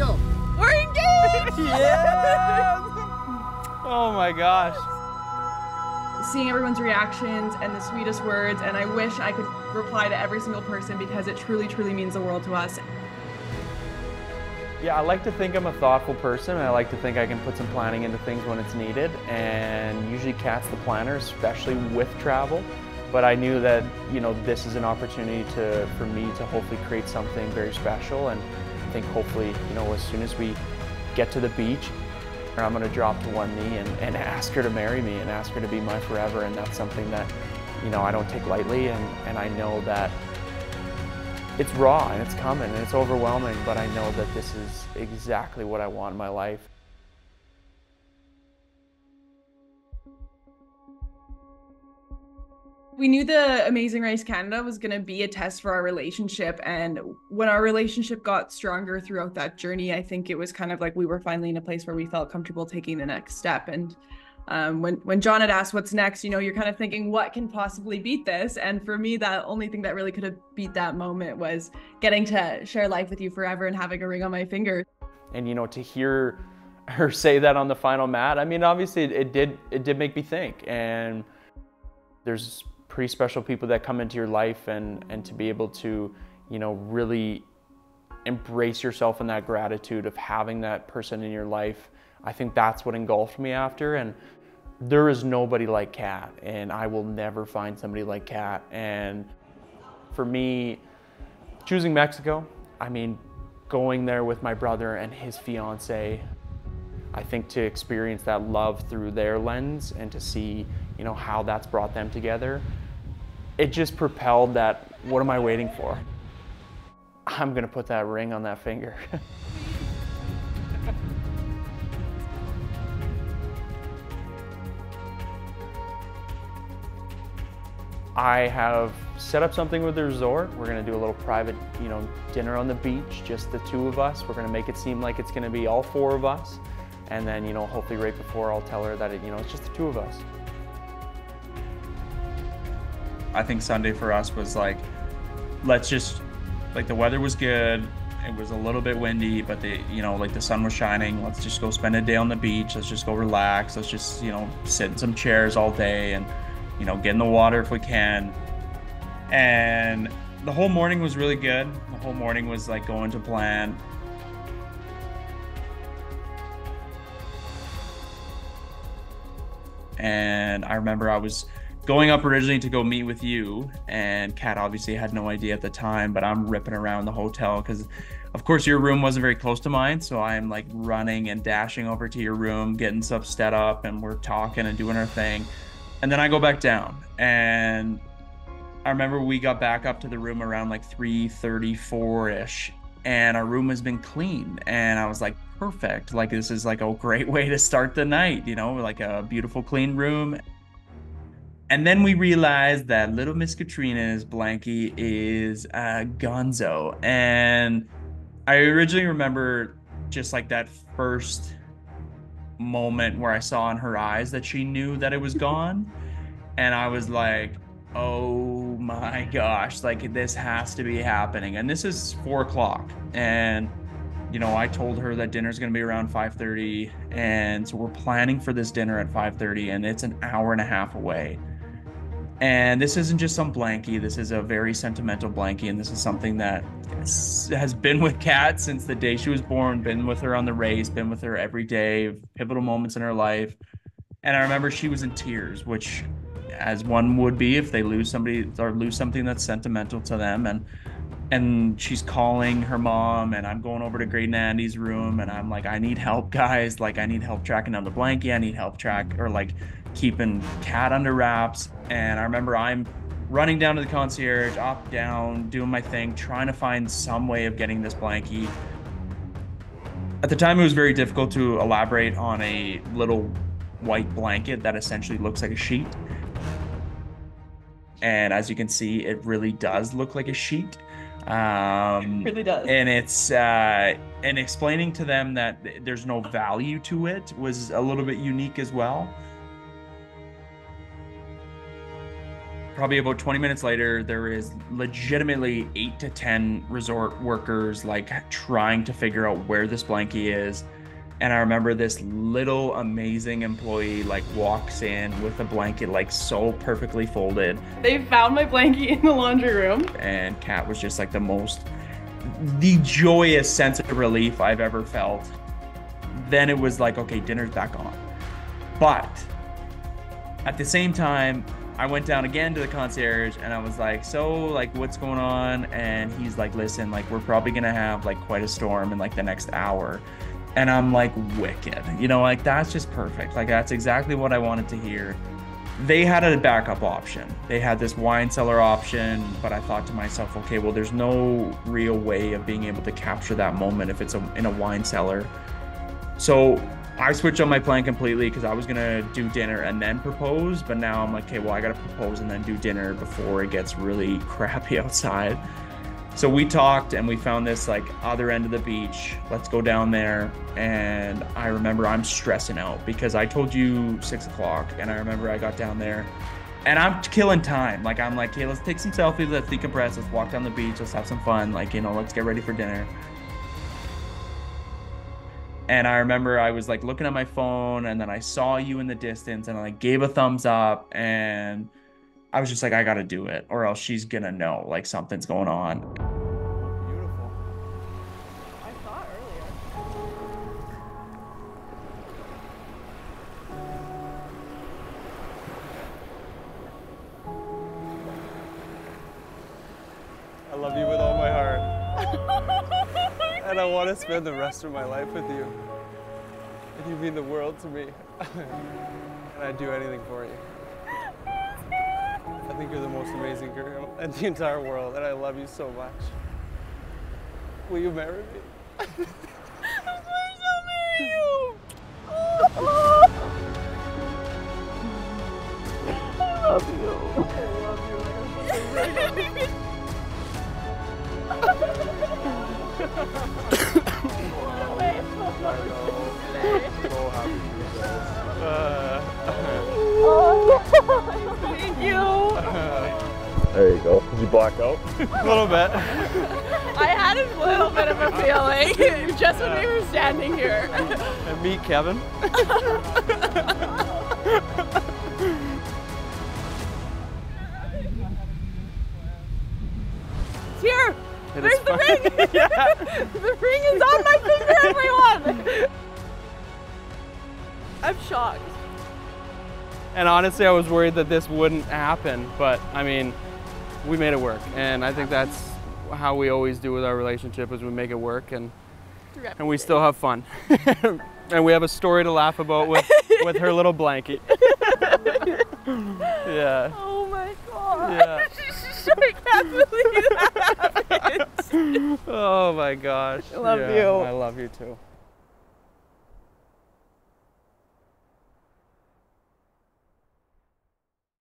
go. We're engaged! Yes! Oh my gosh. Seeing everyone's reactions and the sweetest words, and I wish I could reply to every single person because it truly, truly means the world to us. Yeah, I like to think I'm a thoughtful person, and I like to think I can put some planning into things when it's needed, and usually Kat's the planner, especially with travel. But I knew that, you know, this is an opportunity for me to hopefully create something very special, and I think hopefully, you know, as soon as we get to the beach, I'm gonna drop to one knee and ask her to marry me and ask her to be my forever, and that's something that, you know, I don't take lightly, and I know that it's raw and it's coming and it's overwhelming, but I know that this is exactly what I want in my life. We knew the Amazing Race Canada was going to be a test for our relationship, and when our relationship got stronger throughout that journey, I think it was kind of like we were finally in a place where we felt comfortable taking the next step. And when John had asked what's next, you know, you're kind of thinking, what can possibly beat this? And for me, the only thing that really could have beat that moment was getting to share life with you forever and having a ring on my finger. And you know, to hear her say that on the final mat, I mean, obviously it did make me think. And there's pretty special people that come into your life, and to be able to, you know, really embrace yourself in that gratitude of having that person in your life, I think that's what engulfed me after. And there is nobody like Kat, and I will never find somebody like Kat. And for me, choosing Mexico, I mean, going there with my brother and his fiance, I think to experience that love through their lens and to see, you know, how that's brought them together, it just propelled that, what am I waiting for? I'm gonna put that ring on that finger. I have set up something with the resort. We're gonna do a little private, you know, dinner on the beach, just the two of us. We're gonna make it seem like it's gonna be all four of us. And then, you know, hopefully right before I'll tell her that, you know, it's just the two of us. I think Sunday for us was like, let's just, like the weather was good. It was a little bit windy, but you know, like the sun was shining. Let's just go spend a day on the beach. Let's just go relax. Let's just, you know, sit in some chairs all day and, you know, get in the water if we can. And the whole morning was really good. The whole morning was like going to plan. And I remember I was going up originally to go meet with you, and Kat obviously had no idea at the time, but I'm ripping around the hotel because of course your room wasn't very close to mine. So I'm like running and dashing over to your room, getting stuff set up, and we're talking and doing our thing. And then I go back down, and I remember we got back up to the room around like 3:34-ish, and our room has been cleaned. And I was like, perfect. Like, this is like a great way to start the night, you know, like a beautiful clean room. And then we realized that little Miss Katrina's blankie is gonzo. And I originally remember just like that first moment where I saw in her eyes that she knew that it was gone. And I was like, oh my gosh, like this has to be happening. And this is 4 o'clock. And, you know, I told her that dinner's going to be around 5:30. And so we're planning for this dinner at 5:30, and it's an hour and a half away. And this isn't just some blankie. This is a very sentimental blankie. And this is something that has been with Kat since the day she was born, been with her on the race, been with her every day, pivotal moments in her life. And I remember she was in tears, which as one would be if they lose somebody or lose something that's sentimental to them. And she's calling her mom, and I'm going over to Great and Andy's room, and I'm like, I need help, guys. Like, I need help tracking down the blankie. I need help keeping Kat under wraps. And I remember I'm running down to the concierge, up, down, doing my thing, trying to find some way of getting this blankie. At the time, it was very difficult to elaborate on a little white blanket that essentially looks like a sheet. And as you can see, it really does look like a sheet. It really does. And it's and explaining to them that there's no value to it was a little bit unique as well. Probably about 20 minutes later, there is legitimately 8 to 10 resort workers like trying to figure out where this blankie is. And I remember this little amazing employee like walks in with a blanket like so perfectly folded. They found my blankie in the laundry room. And Kat was just like the joyous sense of relief I've ever felt. Then it was like, okay, dinner's back on. But at the same time, I went down again to the concierge and I was like, so like what's going on? And he's like, listen, like we're probably gonna have like quite a storm in like the next hour. And I'm like, wicked, you know, like that's just perfect. Like that's exactly what I wanted to hear. They had a backup option. They had this wine cellar option, but I thought to myself, okay, well, there's no real way of being able to capture that moment if it's in a wine cellar. So I switched on my plan completely because I was gonna do dinner and then propose, but now I'm like, okay, well, I gotta propose and then do dinner before it gets really crappy outside. So we talked and we found this like other end of the beach. Let's go down there. And I remember I'm stressing out because I told you 6 o'clock, and I remember I got down there and I'm killing time. Like I'm like, hey, let's take some selfies, let's decompress, let's walk down the beach, let's have some fun, like, you know, let's get ready for dinner. And I remember I was like looking at my phone and then I saw you in the distance and I like gave a thumbs up and I was just like, I gotta do it or else she's gonna know like something's going on. Beautiful. I saw earlier. I love you with all my heart. And I want to spend the rest of my life with you. And you mean the world to me. And I'd do anything for you. I think you're the most amazing girl in the entire world, and I love you so much. Will you marry me? Of course I'll marry you! I love you. I love you. So happy for you guys. Thank you. There you go. Did you black out? A little bit. I had a little bit of a feeling just when we were standing here. And meet Kevin. It's here. It There's is the fun. ring. Yeah. The ring is on my finger, everyone. I'm shocked. And honestly, I was worried that this wouldn't happen, but I mean, we made it work. And I think that's how we always do with our relationship, is we make it work and we still have fun. And we have a story to laugh about with her little blanket. Yeah. Oh my god. Yeah. I can't believe that happened. Oh my gosh. I love Yeah, you. I love you too.